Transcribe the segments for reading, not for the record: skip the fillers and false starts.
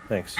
Thanks.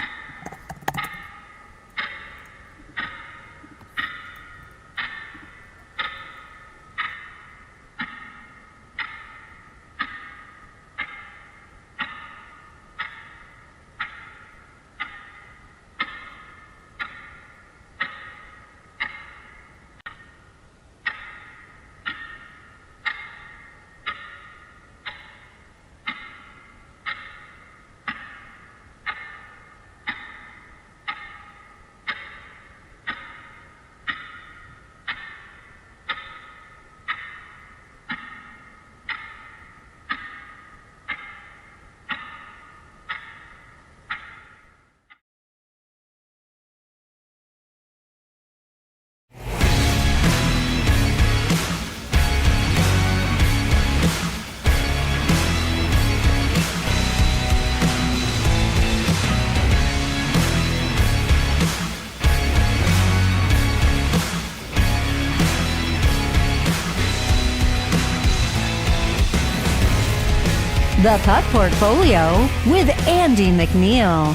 The Puck Portfolio with Andy MacNeil.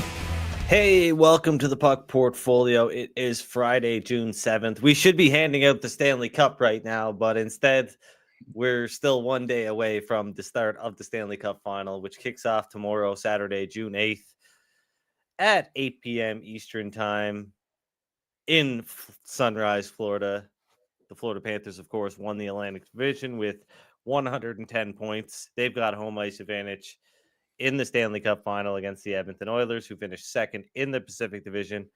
Hey, welcome to the Puck Portfolio. It is Friday, June 7th. We should be handing out the Stanley Cup right now, but instead, we're still one day away from the start of the Stanley Cup Final, which kicks off tomorrow, Saturday, June 8th at 8 p.m. Eastern Time in Sunrise, Florida. The Florida Panthers, of course, won the Atlantic Division with 110 points. They've got home ice advantage in the Stanley Cup Final against the Edmonton Oilers, who finished second in the Pacific Division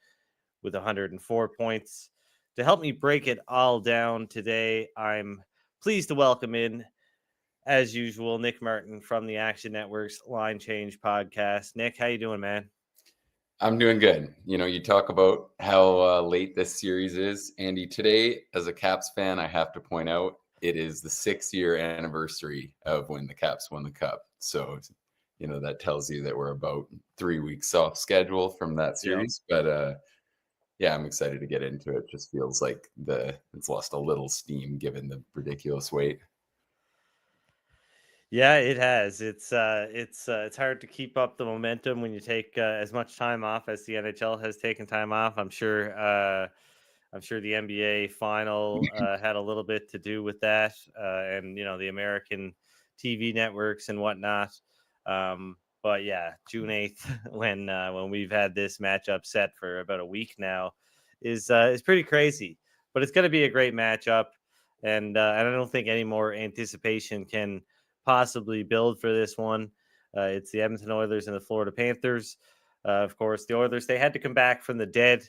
with 104 points. To help me break it all down today, I'm pleased to welcome in, as usual, Nick Martin from the Action Network's Line Change podcast. Nick, how you doing, man? I'm doing good. You talk about how late this series is. Andy, today, as a Caps fan, I have to point out it is the 6-year anniversary of when the Caps won the Cup. So, that tells you that we're about 3 weeks off schedule from that series. Yep. But yeah, I'm excited to get into it. Just feels like it's lost a little steam given the ridiculous wait. Yeah, it has. It's hard to keep up the momentum when you take as much time off as the NHL has taken time off. I'm sure the NBA final had a little bit to do with that, and the American TV networks and whatnot. But yeah, June 8th, when we've had this matchup set for about a week now, is pretty crazy. But it's going to be a great matchup, and I don't think any more anticipation can possibly build for this one. It's the Edmonton Oilers and the Florida Panthers. Of course, the Oilers, they had to come back from the dead.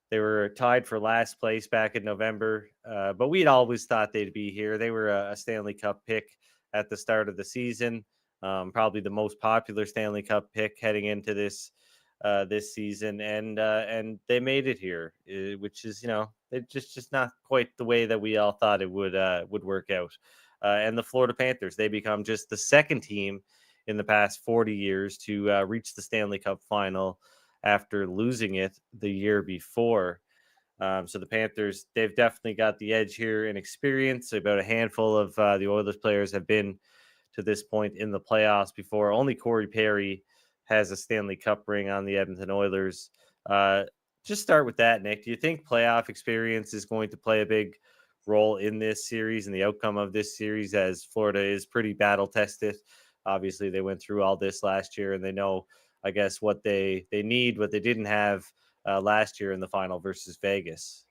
They were tied for last place back in November, but we'd always thought they'd be here. They were a Stanley Cup pick at the start of the season, probably the most popular Stanley Cup pick heading into this season, and they made it here, which is it's just not quite the way that we all thought it would work out. And the Florida Panthers, they become just the second team in the past 40 years to reach the Stanley Cup final after losing it the year before. So the Panthers, they've definitely got the edge here in experience. About a handful of the Oilers players have been to this point in the playoffs before. Only Corey Perry has a Stanley Cup ring on the Edmonton Oilers. Just start with that, Nick. Do you think playoff experience is going to play a big role in this series and the outcome of this series, as Florida is pretty battle tested? Obviously, they went through all this last year, and they know, I guess, what they need, what they didn't have last year in the final versus Vegas.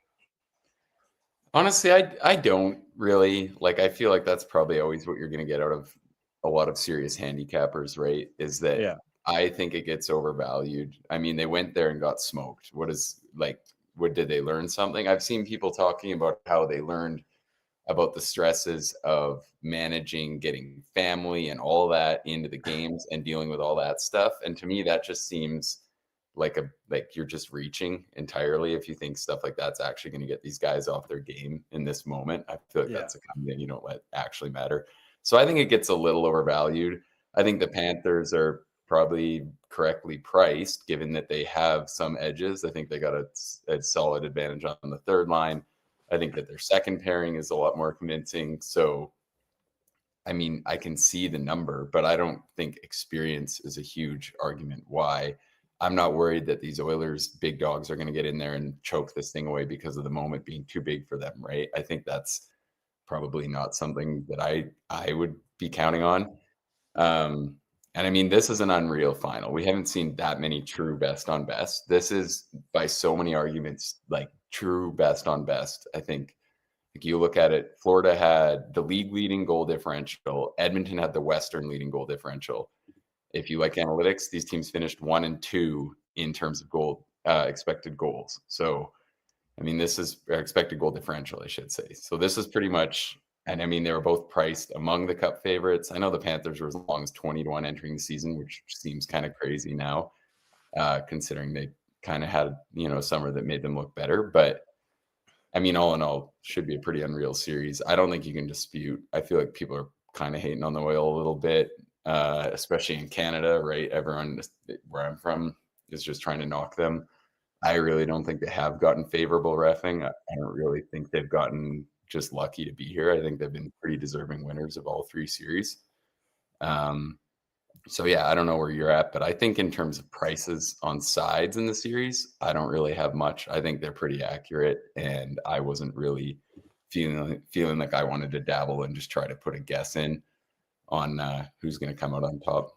Honestly, I don't really I feel like that's probably always what you're going to get out of a lot of serious handicappers, right? Is that I think it gets overvalued. I mean, they went there and got smoked. What did they learn something? I've seen people talking about how they learned about the stresses of managing, getting family and all that into the games and dealing with all that stuff. And to me, that just seems like you're just reaching entirely if you think stuff like that's actually going to get these guys off their game in this moment. I feel like that's the kind of thing you don't let actually matter. So I think it gets a little overvalued. I think the Panthers are probably correctly priced, given that they have some edges. I think they got a solid advantage on the third line. I think that their second pairing is a lot more convincing. So, I mean, I can see the number, but I don't think experience is a huge argument why. I'm not worried that these Oilers big dogs are going to get in there and choke this thing away because of the moment being too big for them, right? I think that's probably not something that I would be counting on. And I mean, this is an unreal final. We haven't seen that many true best on best. This is by so many arguments like true best on best. I think if you look at it, Florida had the league leading goal differential. Edmonton had the Western leading goal differential. If you like analytics, these teams finished 1 and 2 in terms of expected goals. So I mean, this is expected goal differential, I should say. So this is pretty much, and I mean, they were both priced among the Cup favorites. I know the Panthers were as long as 20-1 entering the season, which seems kind of crazy now, considering they kind of had, a summer that made them look better. But I mean, all in all, should be a pretty unreal series. I don't think you can dispute. I feel like people are kind of hating on the Oil a little bit, especially in Canada, right? Everyone where I'm from is just trying to knock them. I really don't think they have gotten favorable reffing. I don't really think they've gotten just lucky to be here. I think they've been pretty deserving winners of all 3 series. So yeah, I don't know where you're at, but I think in terms of prices on sides in the series, I don't really have much. I think they're pretty accurate, and I wasn't really feeling like I wanted to dabble and just try to put a guess in on who's going to come out on top.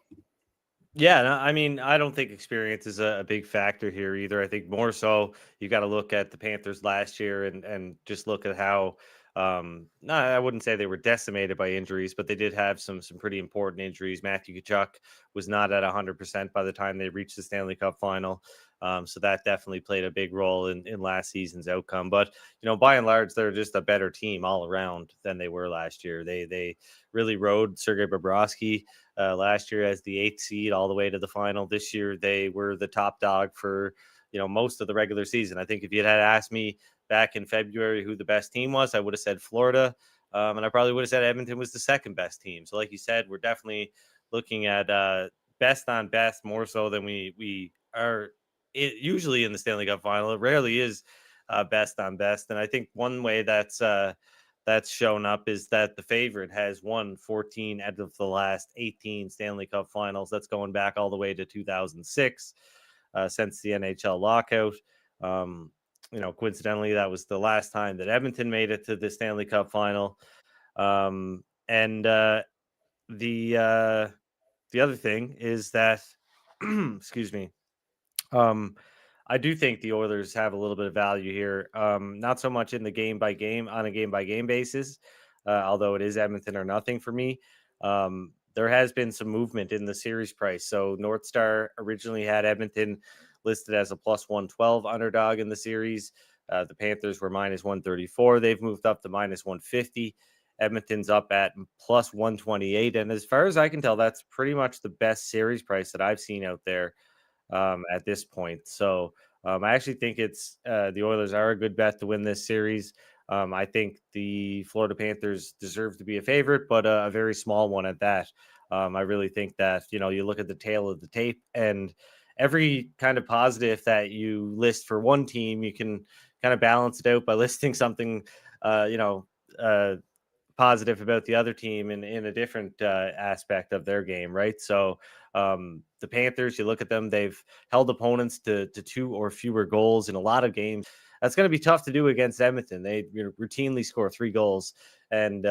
Yeah, no, I mean, I don't think experience is a big factor here either. I think more so you got to look at the Panthers last year and just look at how no, I wouldn't say they were decimated by injuries, but they did have some pretty important injuries. Matthew Tkachuk was not at 100% by the time they reached the Stanley Cup final. So that definitely played a big role in last season's outcome. But by and large, they're just a better team all around than they were last year. They really rode Sergei Bobrovsky last year as the 8th seed all the way to the final. This year, they were the top dog for most of the regular season. I think if you had asked me back in February who the best team was, I would have said Florida, and I probably would have said Edmonton was the second best team. So, like you said, we're definitely looking at best on best more so than we are usually in the Stanley Cup final. It rarely is best on best, and I think one way that's shown up is that the favorite has won 14 out of the last 18 Stanley Cup finals. That's going back all the way to 2006, since the NHL lockout. Coincidentally, that was the last time that Edmonton made it to the Stanley Cup final. And the other thing is that, excuse me, I do think the Oilers have a little bit of value here. Not so much in the game by game on a game by game basis, although it is Edmonton or nothing for me. There has been some movement in the series price. So NorthStar originally had Edmonton listed as a plus 112 underdog in the series. The Panthers were minus 134. They've moved up to minus 150. Edmonton's up at plus 128. And as far as I can tell, that's pretty much the best series price that I've seen out there at this point. So I actually think it's the Oilers are a good bet to win this series. I think the Florida Panthers deserve to be a favorite, but a very small one at that. I really think that, you look at the tail of the tape and every kind of positive that you list for one team, you can kind of balance it out by listing something, positive about the other team in a different aspect of their game, right? So the Panthers, you look at them, they've held opponents to 2 or fewer goals in a lot of games. That's going to be tough to do against Edmonton. They routinely score 3 goals, and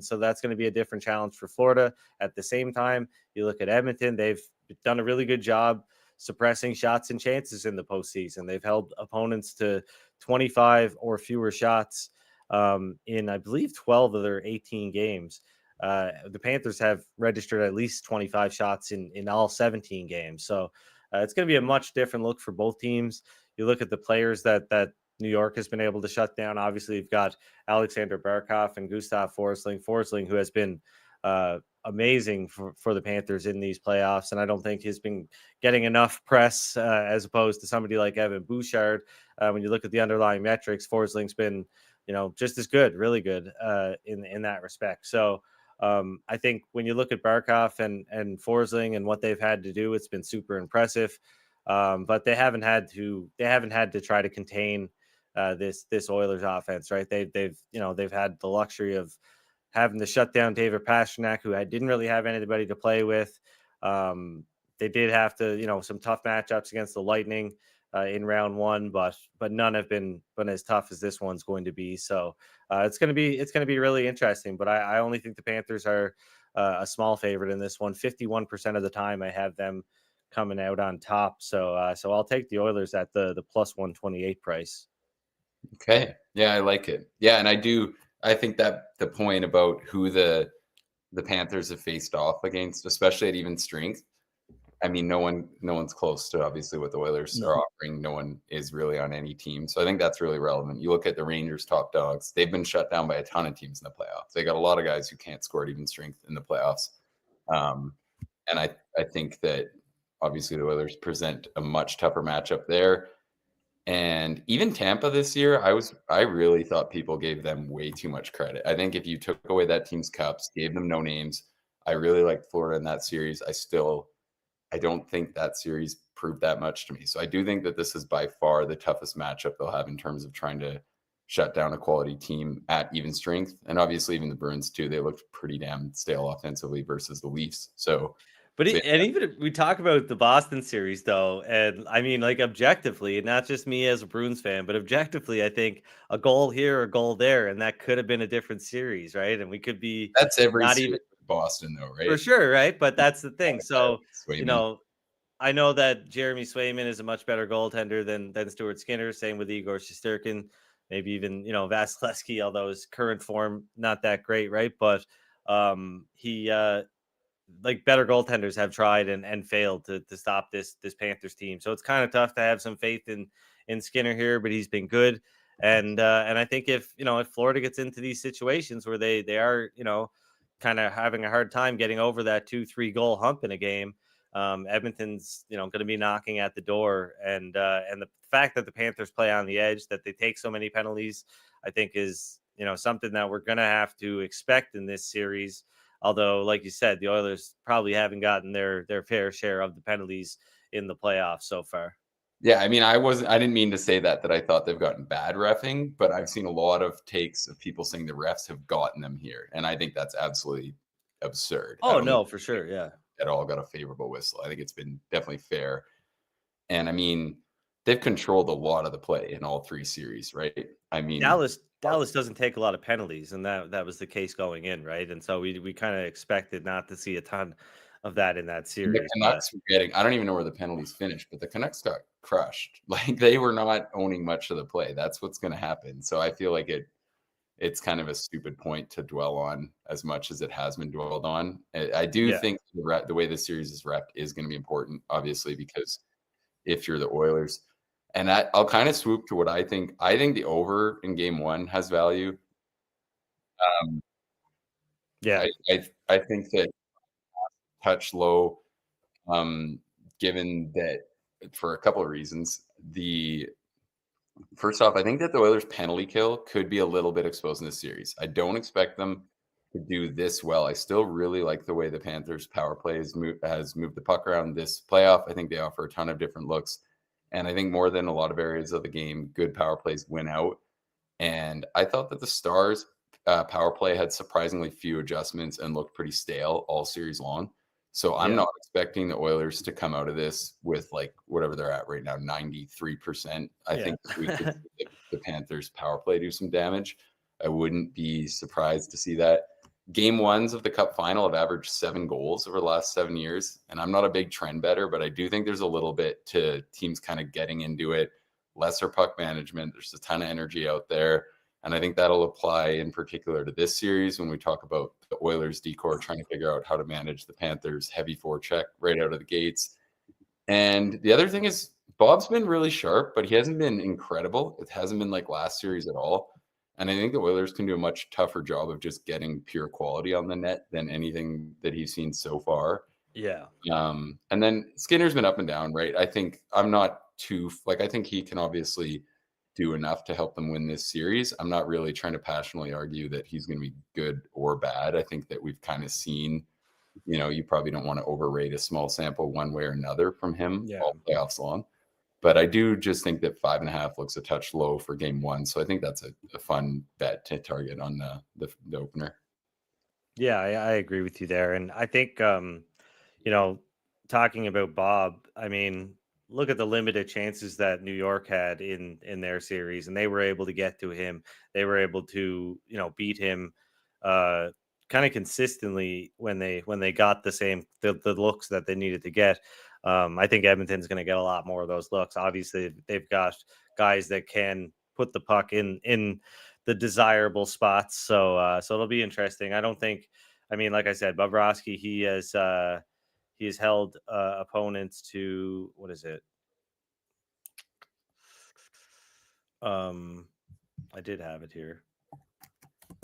so that's going to be a different challenge for Florida. At the same time, you look at Edmonton; they've done a really good job suppressing shots and chances in the postseason. They've held opponents to 25 or fewer shots in, I believe, 12 of their 18 games. The Panthers have registered at least 25 shots in all 17 games. So it's going to be a much different look for both teams. You look at the players that New York has been able to shut down. Obviously, you've got Alexander Barkov and Gustav Forsling, who has been amazing for the Panthers in these playoffs. And I don't think he's been getting enough press as opposed to somebody like Evan Bouchard. When you look at the underlying metrics, Forsling's been just as good, really good in that respect. So I think when you look at Barkov and Forsling and what they've had to do, it's been super impressive. But they haven't had to try to contain this Oilers offense, right? They've had the luxury of having to shut down David Pastrnak, who didn't really have anybody to play with. They did have to, some tough matchups against the Lightning in round one, but none have been as tough as this one's going to be. So it's going to be really interesting. But I only think the Panthers are a small favorite in this one. 51% of the time, I have them coming out on top. So I'll take the Oilers at the plus 128 price. Okay. Yeah, I like it. Yeah, and I think that the point about who the Panthers have faced off against, especially at even strength, I mean, no one's close to obviously what the Oilers are offering. No one is really on any team. So I think that's really relevant. You look at the Rangers top dogs, they've been shut down by a ton of teams in the playoffs. They got a lot of guys who can't score at even strength in the playoffs. And I think that obviously the Oilers present a much tougher matchup there. And even Tampa this year, I really thought people gave them way too much credit. I think if you took away that team's cups, gave them no names, I really liked Florida in that series. I don't think that series proved that much to me. So I do think that this is by far the toughest matchup they'll have in terms of trying to shut down a quality team at even strength. And obviously even the Bruins too, they looked pretty damn stale offensively versus the Leafs. But even if we talk about the Boston series, though, and I mean, like objectively, and not just me as a Bruins fan, but objectively, I think a goal here, a goal there, and that could have been a different series, right? And we could be that's every not series even with Boston, though, right? for sure, right? But that's the thing. So Swayman. I know that Jeremy Swayman is a much better goaltender than Stuart Skinner. Same with Igor Shesterkin, maybe even Vasilevsky, although his current form not that great, right? But he like better goaltenders have tried and failed to stop this Panthers team. So it's kind of tough to have some faith in Skinner here, but he's been good. And I think if Florida gets into these situations where they are, kind of having a hard time getting over that 2-3 goal hump in a game, Edmonton's, going to be knocking at the door. And the fact that the Panthers play on the edge, that they take so many penalties, I think is, something that we're going to have to expect in this series. Although, like you said, the Oilers probably haven't gotten their fair share of the penalties in the playoffs so far. Yeah, I mean, I didn't mean to say that I thought they've gotten bad reffing, but I've seen a lot of takes of people saying the refs have gotten them here, and I think that's absolutely absurd. Oh no, for sure, yeah. At all got a favorable whistle. I think it's been definitely fair, and I mean, they've controlled a lot of the play in all three series, right? I mean, Dallas doesn't take a lot of penalties, and that was the case going in, right? And so we kind of expected not to see a ton of that in that series. The Canucks were getting, I don't even know where the penalties finished, but the Canucks got crushed. Like they were not owning much of the play. That's what's going to happen. So I feel like it's kind of a stupid point to dwell on as much as it has been dwelled on. I do think the way the series is wrapped is going to be important, obviously, because if you're the Oilers, and I'll kind of swoop to what I think. I think the over in game one has value. I think that touch low, given that for a couple of reasons. First off, I think that the Oilers' penalty kill could be a little bit exposed in this series. I don't expect them to do this well. I still really like the way the Panthers' power play has moved the puck around this playoff. I think they offer a ton of different looks. And I think more than a lot of areas of the game, good power plays win out. And I thought that the Stars' power play had surprisingly few adjustments and looked pretty stale all series long. So I'm not expecting the Oilers to come out of this with like whatever they're at right now, 93%. I think we could see the Panthers power play do some damage. I wouldn't be surprised to see that. Game ones of the Cup final have averaged 7 goals over the last 7 years. And I'm not a big trend better, but I do think there's a little bit to teams kind of getting into it. Lesser puck management. There's a ton of energy out there. And I think that'll apply in particular to this series when we talk about the Oilers decor trying to figure out how to manage the Panthers' heavy forecheck right out of the gates. And the other thing is Bob's been really sharp, but he hasn't been incredible. It hasn't been like last series at all. And I think the Oilers can do a much tougher job of just getting pure quality on the net than anything that he's seen so far. Yeah. And then Skinner's been up and down, right? I think I think he can obviously do enough to help them win this series. I'm not really trying to passionately argue that he's going to be good or bad. I think that we've kind of seen, you probably don't want to overrate a small sample one way or another from him all playoffs long. But I do just think that 5.5 looks a touch low for game one. So I think that's a fun bet to target on the opener. Yeah, I agree with you there. And I think, talking about Bob, I mean, look at the limited chances that New York had in their series, and they were able to get to him. They were able to, beat him kind of consistently when they got the looks that they needed to get. I think Edmonton's going to get a lot more of those looks. Obviously, they've got guys that can put the puck in the desirable spots. So it'll be interesting. I don't think. I mean, like I said, Bobrovsky, he has held opponents to, what is it? I did have it here.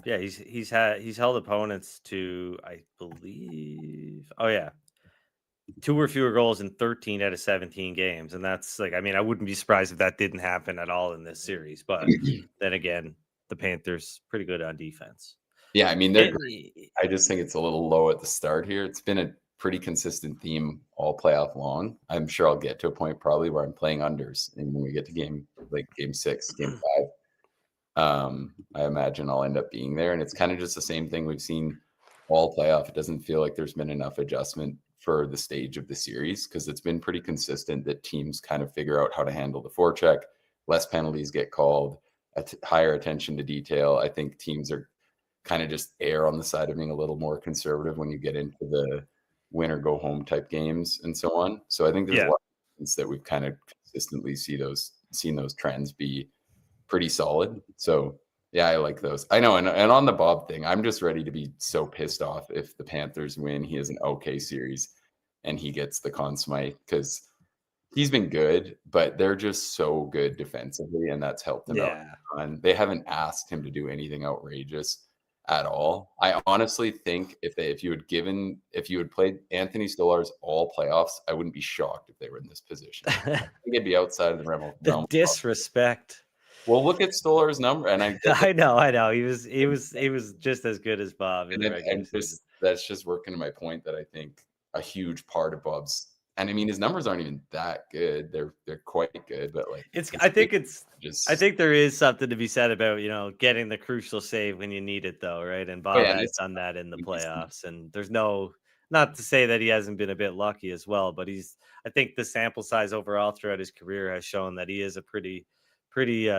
Yeah, he's held opponents to, I believe. Oh yeah, 2 or fewer goals in 13 out of 17 games, and that's like, I mean, I wouldn't be surprised if that didn't happen at all in this series. But then again, the Panthers pretty good on defense. Yeah, I mean, they're great. I just think it's a little low at the start here. It's been a pretty consistent theme all playoff long. I'm sure I'll get to a point probably where I'm playing unders, and when we get to game 6, game 5, I imagine I'll end up being there. And it's kind of just the same thing we've seen all playoff. It doesn't feel like there's been enough adjustment for the stage of the series, because it's been pretty consistent that teams kind of figure out how to handle the forecheck, less penalties get called, higher attention to detail. I think teams are kind of just err on the side of being a little more conservative when you get into the win or go home type games and so on. So I think there's a lot of things that we've kind of consistently seen those trends be pretty solid. So yeah, I like those. I know. And on the Bob thing, I'm just ready to be so pissed off if the Panthers win. He has an okay series and he gets the Conn Smythe, because he's been good, but they're just so good defensively, and that's helped them out. And they haven't asked him to do anything outrageous at all. I honestly think if you had played Anthony Stolarz all playoffs, I wouldn't be shocked if they were in this position. I think it'd be outside of the realm. The disrespect. Well, look at Stolar's number, and I know. He was just as good as Bob. That's just working to my point that I think a huge part of Bob's, and I mean, his numbers aren't even that good. They're quite good, but I think there is something to be said about, getting the crucial save when you need it, though, right? And Bob has done that in the playoffs, and there's not to say that he hasn't been a bit lucky as well, but I think the sample size overall throughout his career has shown that he is a pretty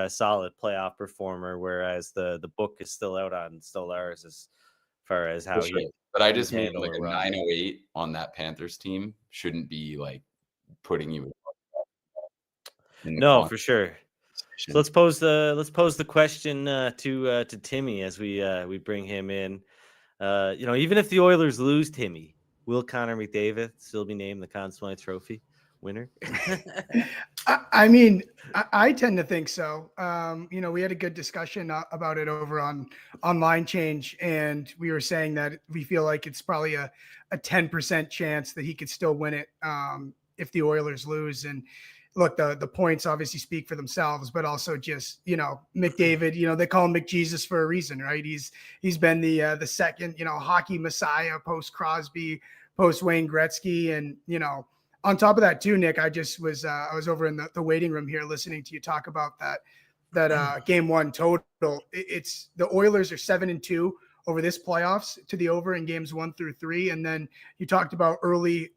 solid playoff performer, whereas the book is still out on Stolarz as far as how he. But I just mean like a 908 on that Panthers team shouldn't be like putting you. No, for sure. So let's pose the question to Timmy as we bring him in. Even if the Oilers lose, Timmy, will Connor McDavid still be named the Conn Smythe Trophy winner? I mean, I tend to think so. We had a good discussion about it over on Line Change, and we were saying that we feel like it's probably a 10% chance that he could still win it if the Oilers lose. And look, the points obviously speak for themselves, but also just, McDavid, they call him McJesus for a reason, right? He's been the second, hockey messiah post Crosby, post Wayne Gretzky, and, on top of that too, Nick, I just was I was over in the waiting room here listening to you talk about that game 1 total. It's the Oilers are 7-2 over this playoffs to the over in games 1 through 3, and then you talked about early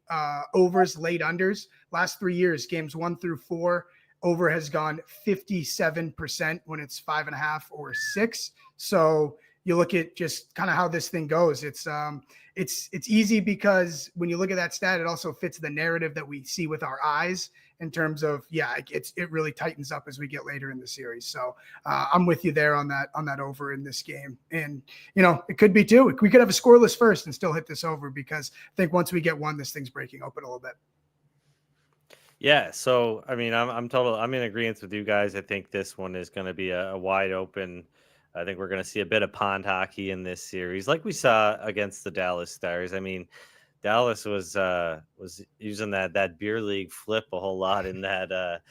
overs, late unders. Last 3 years, games 1 through 4, over has gone 57% when it's 5.5 or 6. So you look at just kind of how this thing goes. It's easy because when you look at that stat, it also fits the narrative that we see with our eyes in terms of, it really tightens up as we get later in the series. So I'm with you there on that over in this game. And, it could be 2. We could have a scoreless first and still hit this over, because I think once we get 1, this thing's breaking open a little bit. Yeah. So, I mean, I'm in agreement with you guys. I think this one is going to be a wide open. I think we're going to see a bit of pond hockey in this series, like we saw against the Dallas Stars. I mean, Dallas was using that beer league flip a whole lot in that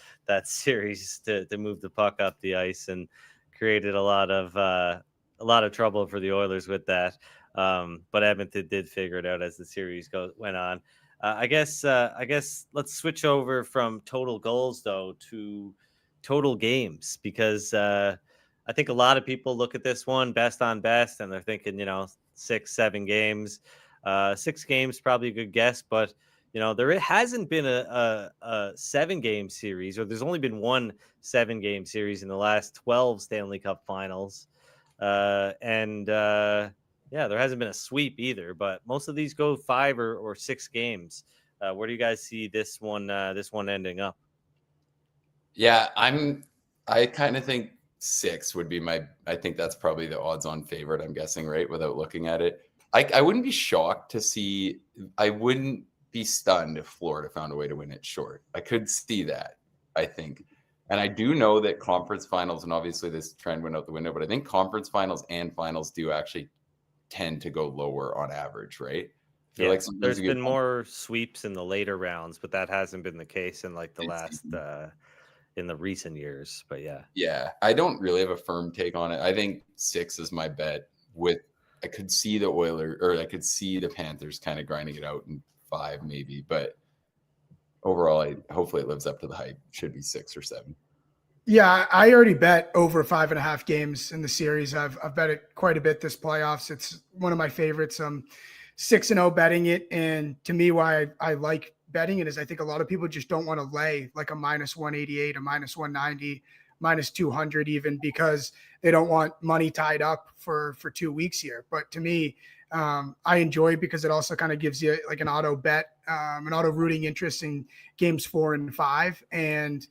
series to move the puck up the ice, and created a lot of trouble for the Oilers with that. But Edmonton did figure it out as the series went on. I guess let's switch over from total goals though to total games, because I think a lot of people look at this one best on best and they're thinking, 6-7 games. 6 games, probably a good guess, but there hasn't been a 7-game series, or there's only been one 7-game series in the last 12 Stanley Cup Finals. And there hasn't been a sweep either, but most of these go 5 or 6 games. Where do you guys see this one ending up? Yeah, I kind of think 6 would be I think that's probably the odds on favorite, I'm guessing, right? Without looking at it. I wouldn't be shocked to see, I wouldn't be stunned if Florida found a way to win it short. I could see that, I think. And I do know that conference finals, and obviously this trend went out the window, but I think conference finals and finals do actually tend to go lower on average, right? Yeah, there's been more sweeps in the later rounds, but that hasn't been the case in like the last in the recent years. But yeah, I don't really have a firm take on it. I think 6 is my bet. I could see the Oilers, or I could see the Panthers kind of grinding it out in 5 maybe, but overall, hopefully it lives up to the hype. Should be 6 or 7. Yeah, I already bet over 5.5 games in the series. I've bet it quite a bit this playoffs. It's one of my favorites. I'm 6-0 betting it, and to me, why I like betting it is I think a lot of people just don't want to lay like a -188, a -190, -200 even, because they don't want money tied up for 2 weeks here. But to me, I enjoy it because it also kind of gives you like an auto bet, an auto rooting interest in games 4 and 5. And,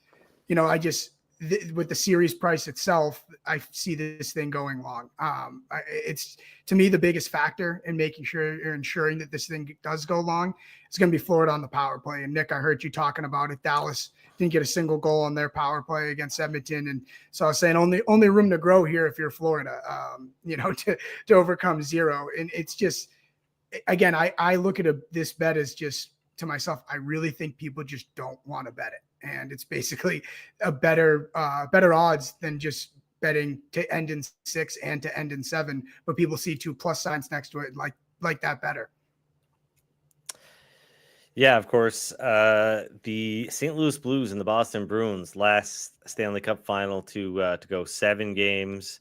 with the series price itself, I see this thing going long. It's, to me, the biggest factor in making sure you're ensuring that this thing does go long. It's going to be Florida on the power play. And Nick, I heard you talking about it. Dallas didn't get a single goal on their power play against Edmonton. And so I was saying only room to grow here if you're Florida, to overcome 0. And it's just, again, I look at this bet as just, to myself, I really think people just don't want to bet it. And it's basically a better odds than just betting to end in 6 and to end in 7. But people see 2 plus signs next to it, like that better. Yeah, of course. The St. Louis Blues and the Boston Bruins, last Stanley Cup final to go 7 games.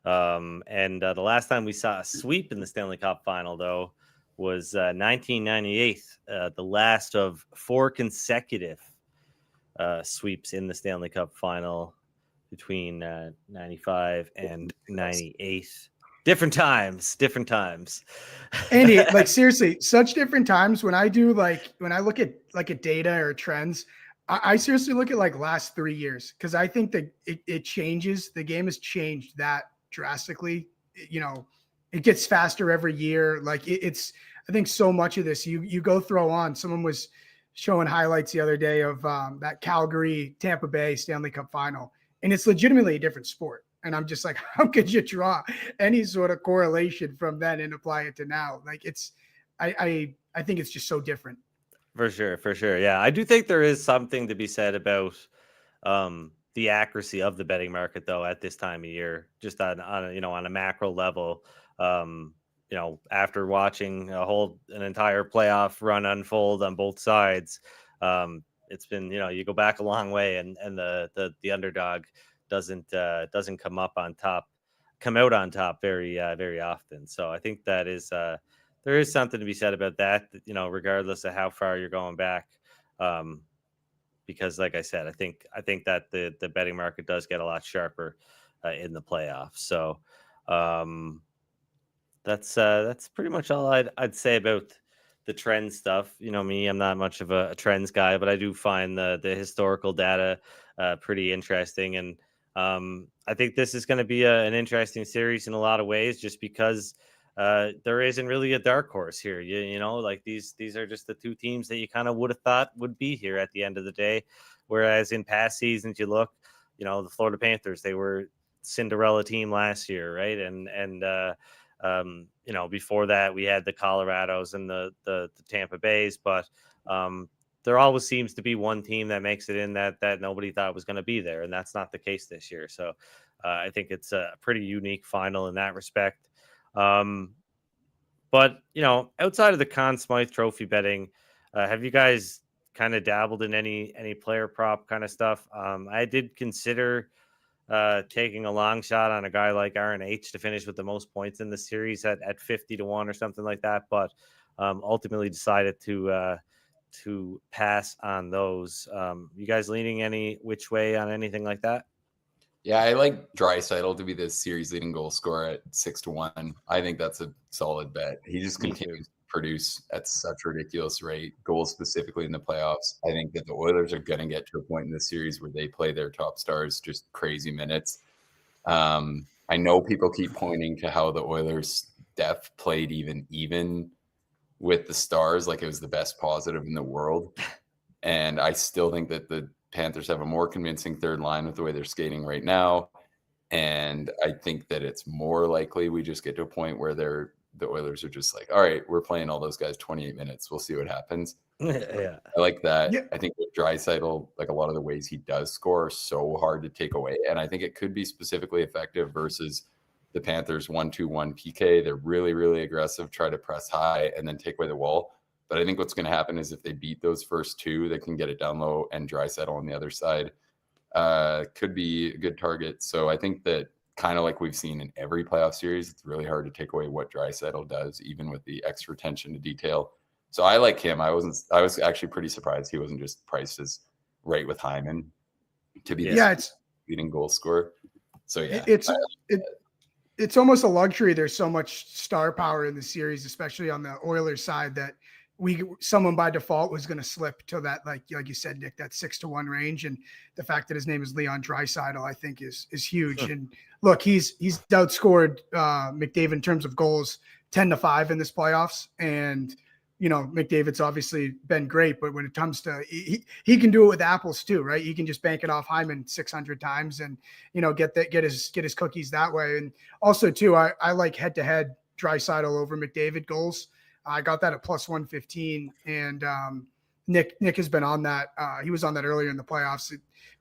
And the last time we saw a sweep in the Stanley Cup final, though, was 1998, the last of 4 consecutive sweeps in the Stanley Cup final between 95 and 98. Different times. Andy, like seriously, such different times. When I look at data or trends, I seriously look at like last 3 years, because I think that it changes. The game has changed that drastically. It gets faster every year. Like it's, I think so much of this, you go throw on. Someone was showing highlights the other day of that Calgary Tampa Bay Stanley Cup final, and it's legitimately a different sport. And I'm just like, how could you draw any sort of correlation from then and apply it to now? Like I think it's just so different. For sure. Yeah, I do think there is something to be said about the accuracy of the betting market, though, at this time of year, just on a macro level. After watching an entire playoff run unfold on both sides, it's been, you go back a long way, and the underdog doesn't come out on top very very often. So I think that is there is something to be said about that, regardless of how far you're going back. Because like I said, I think that the betting market does get a lot sharper in the playoffs. So that's pretty much all I'd say about the trend stuff. Me, I'm not much of a trends guy, but I do find the historical data pretty interesting. And I think this is going to be an interesting series in a lot of ways, just because there isn't really a dark horse here. Like these are just the 2 teams that you kind of would have thought would be here at the end of the day. Whereas in past seasons, you look, the Florida Panthers, they were Cinderella team last year, right? And before that we had the Colorados and the Tampa Bays, but there always seems to be one team that makes it in that nobody thought was going to be there, and that's not the case this year. So I think it's a pretty unique final in that respect. But outside of the Conn Smythe Trophy betting, have you guys kind of dabbled in any player prop kind of stuff? I did consider taking a long shot on a guy like RNH to finish with the most points in the series at 50-1 or something like that, but ultimately decided to to pass on those. You guys leaning any which way on anything like that? Yeah, I like Draisaitl to be the series leading goal scorer at 6-1. I think that's a solid bet. He just continues to produce at such a ridiculous rate, goals specifically in the playoffs. I think that the Oilers are going to get to a point in the series where they play their top stars just crazy minutes. I know people keep pointing to how the Oilers' depth played even with the Stars, like it was the best positive in the world. And I still think that the Panthers have a more convincing third line with the way they're skating right now. And I think that it's more likely we just get to a point where the Oilers are just like, all right, we're playing all those guys 28 minutes. We'll see what happens. Yeah. I like that. Yeah. I think with Draisaitl, like a lot of the ways he does score are so hard to take away. And I think it could be specifically effective versus the Panthers 1-2-1 PK. They're really, really aggressive, try to press high and then take away the wall. But I think what's going to happen is if they beat those first two, they can get it down low, and Draisaitl on the other side could be a good target. So I think that kind of like we've seen in every playoff series, it's really hard to take away what Draisaitl does, even with the extra attention to detail. So I like him. I was actually pretty surprised he wasn't just priced as right with Hyman to be the leading goal scorer. So yeah, it's almost a luxury. There's so much star power in the series, especially on the Oilers side, that someone by default was going to slip to that, like you said, Nick, that 6-1 range. And the fact that his name is Leon Draisaitl, I think is huge. Sure. And look, he's outscored McDavid in terms of goals 10-5 in this playoffs. And, you know, McDavid's obviously been great, but when it comes to, he can do it with apples too, right? He can just bank it off Hyman 600 times and, you know, get his cookies that way. And also too, I like head-to-head Draisaitl over McDavid goals. I got that at +115, and Nick has been on that. He was on that earlier in the playoffs.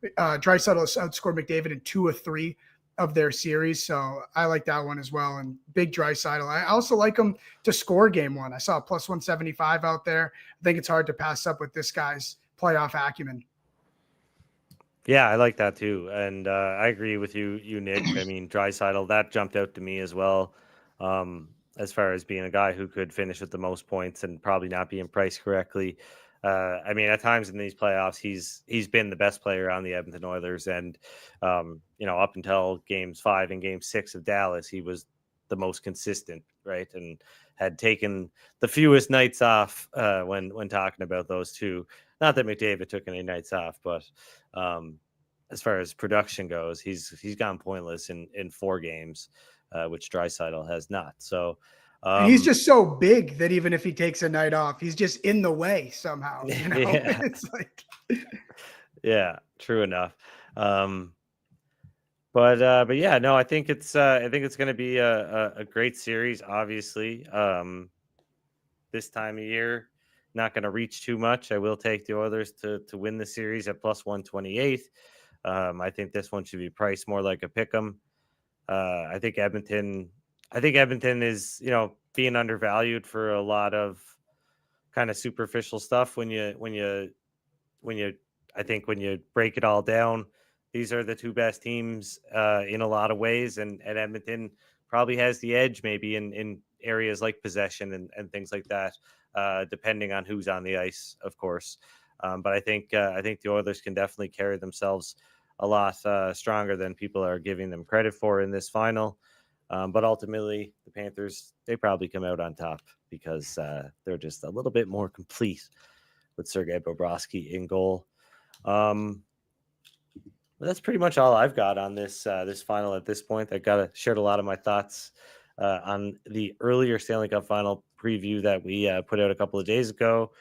Draisaitl outscored McDavid in 2 of 3 of their series, so I like that one as well. And big Draisaitl. I also like him to score game one. I saw a +175 out there. I think it's hard to pass up with this guy's playoff acumen. Yeah, I like that too, and I agree with you, Nick. I mean, Draisaitl, that jumped out to me as well. As far as being a guy who could finish with the most points and probably not being priced correctly. I mean, at times in these playoffs, he's been the best player on the Edmonton Oilers. And, you know, up until games 5 and game 6 of Dallas, he was the most consistent, right? And had taken the fewest nights off when talking about those two. Not that McDavid took any nights off, but as far as production goes, he's gone pointless in 4 games. Which Draisaitl has not. So and he's just so big that even if he takes a night off, he's just in the way somehow. You know? Yeah. It's like, yeah, true enough. But yeah, no, I think it's going to be a great series. Obviously, this time of year, not going to reach too much. I will take the Oilers to win the series at +128. I think this one should be priced more like a pick'em. I think Edmonton is, you know, being undervalued for a lot of kind of superficial stuff. When you break it all down, these are the 2 best teams in a lot of ways, and Edmonton probably has the edge maybe in areas like possession and things like that, depending on who's on the ice, of course. But I think the Oilers can definitely carry themselves a lot stronger than people are giving them credit for in this final. But ultimately, the Panthers, they probably come out on top because they're just a little bit more complete with Sergei Bobrovsky in goal. That's pretty much all I've got on this final at this point. I shared a lot of my thoughts on the earlier Stanley Cup final preview that we put out a couple of days ago.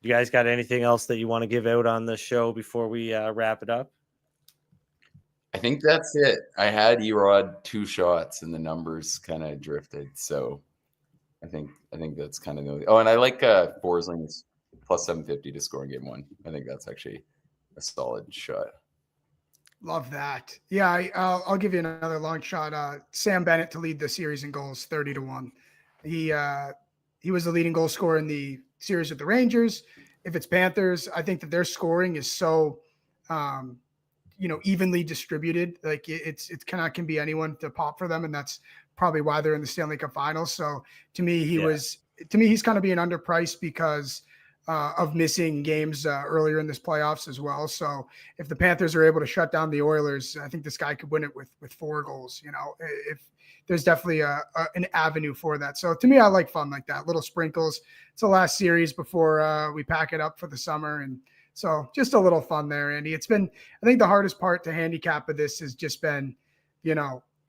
You guys got anything else that you want to give out on the show before we wrap it up? I think that's it. I had Erod 2 shots and the numbers kind of drifted. So I think that's kind of the only. Oh, and I like Forsling's +750 to score in game 1. I think that's actually a solid shot. Love that. Yeah, I'll give you another long shot. Sam Bennett to lead the series in goals, 30-1. He was the leading goal scorer in the series with the Rangers. If it's Panthers, I think that their scoring is so, evenly distributed. Like it can be anyone to pop for them, and that's probably why they're in the Stanley Cup Finals. So to me, he was to me, he's kind of being underpriced because of missing games earlier in this playoffs as well. So if the Panthers are able to shut down the Oilers, I think this guy could win it with 4 goals. If there's definitely an avenue for that. So to me, I like fun like that, little sprinkles. It's the last series before we pack it up for the summer. And so just a little fun there, Andy. It's been, I think the hardest part to handicap of this has just been,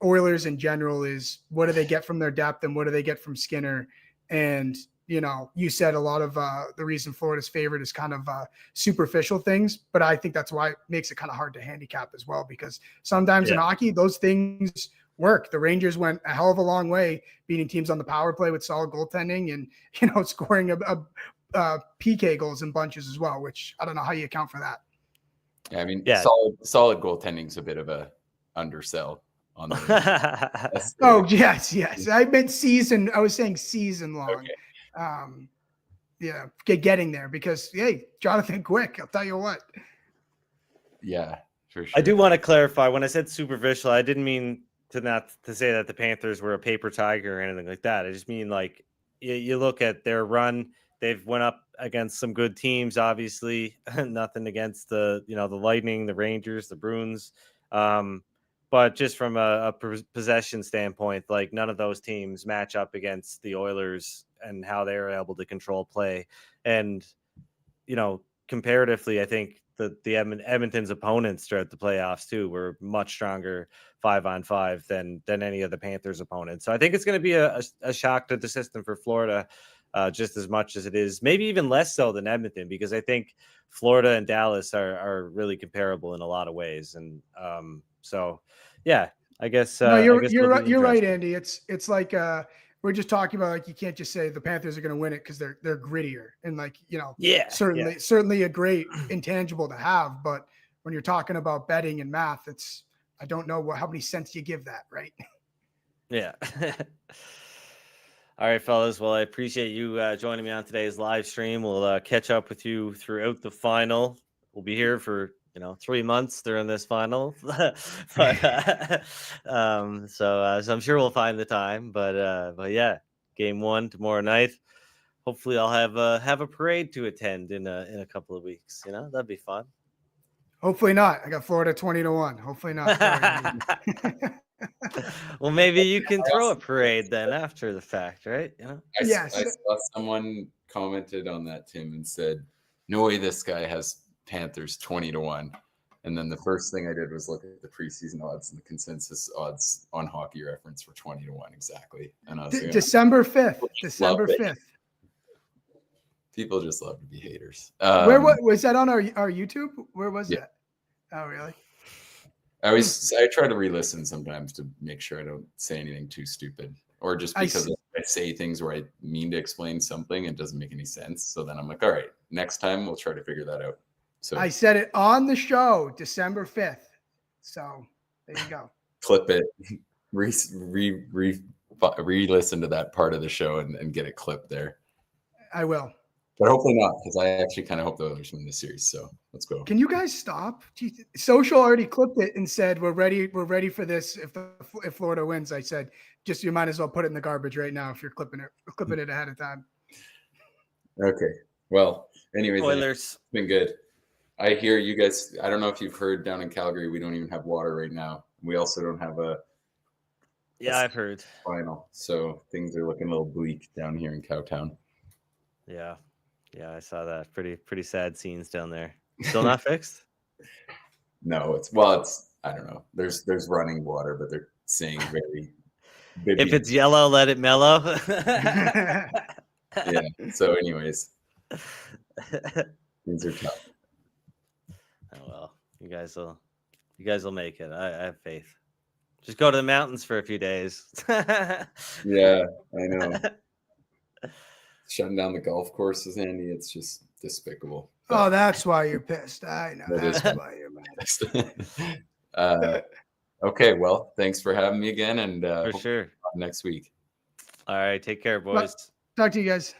Oilers in general is what do they get from their depth and what do they get from Skinner? And, you said a lot of the reason Florida's favorite is kind of superficial things, but I think that's why it makes it kind of hard to handicap as well, because sometimes in hockey, those things work. The Rangers went a hell of a long way beating teams on the power play with solid goaltending and, scoring a PK goals in bunches as well, which I don't know how you account for that. Yeah, I mean, solid goaltending is a bit of a undersell on the Oh, yes. I meant season. I was saying season long. Okay. Getting there because, hey, Jonathan Quick, I'll tell you what. Yeah, for sure. I do want to clarify, when I said superficial, I didn't mean to say that the Panthers were a paper tiger or anything like that. I just mean like you look at their run, they've went up against some good teams, obviously. Nothing against the Lightning, the Rangers, the Bruins. But just from a possession standpoint, like none of those teams match up against the Oilers and how they were able to control play. And, comparatively, I think the Edmonton's opponents throughout the playoffs too were much stronger 5-on-5 than any of the Panthers opponents. So I think it's going to be a shock to the system for Florida, just as much as it is, maybe even less so than Edmonton, because I think Florida and Dallas are really comparable in a lot of ways. And so, yeah, I guess. No, you're right, Andy. It's like we're just talking about, like, you can't just say the Panthers are going to win it because they're grittier and certainly a great intangible to have. But when you're talking about betting and math, I don't know how many cents you give that, right? Yeah. All right, fellas. Well, I appreciate you joining me on today's live stream. We'll catch up with you throughout the final. We'll be here for 3 months during this final, but so I'm sure we'll find the time. But yeah, game 1 tomorrow night. Hopefully, I'll have a parade to attend in a couple of weeks. That'd be fun. Hopefully not. I got Florida 20-1. Hopefully not. Well, maybe you can throw a parade then after the fact, right? I saw someone commented on that, Tim, and said, "No way, this guy has Panthers 20-1." And then the first thing I did was look at the preseason odds, and the consensus odds on Hockey Reference were 20-1 exactly. And I was like, December 5th. December 5th. People just love to be haters. Where was that on our YouTube? Where was that? Oh, really? I try to re-listen sometimes to make sure I don't say anything too stupid, or just because I say things where I mean to explain something and it doesn't make any sense. So then I'm like, all right, next time we'll try to figure that out. So I said it on the show, December 5th. So there you go. Clip it, re-listen to that part of the show and get it clipped there. I will. But hopefully not, because I actually kind of hope the Oilers win this series. So let's go. Can you guys stop? Social already clipped it and said we're ready for this. If Florida wins, I said just you might as well put it in the garbage right now if you're clipping it ahead of time. Okay. Well, anyways, Oilers. It's been good. I hear you guys. I don't know if you've heard down in Calgary, we don't even have water right now. We also don't have I've heard final. So things are looking a little bleak down here in Cowtown. Yeah, I saw that. Pretty sad scenes down there. Still not fixed? No, it's I don't know. There's running water, but they're saying very if it's yellow, let it mellow. Yeah. So anyways, things are tough. Oh well, you guys will make it. I have faith. Just go to the mountains for a few days. Yeah, I know. Shutting down the golf courses, Andy, it's just despicable. Oh, that's why you're pissed. I know. That's why you're mad. Okay, well, thanks for having me again, and for sure. Next week. All right, take care, boys. Talk to you guys.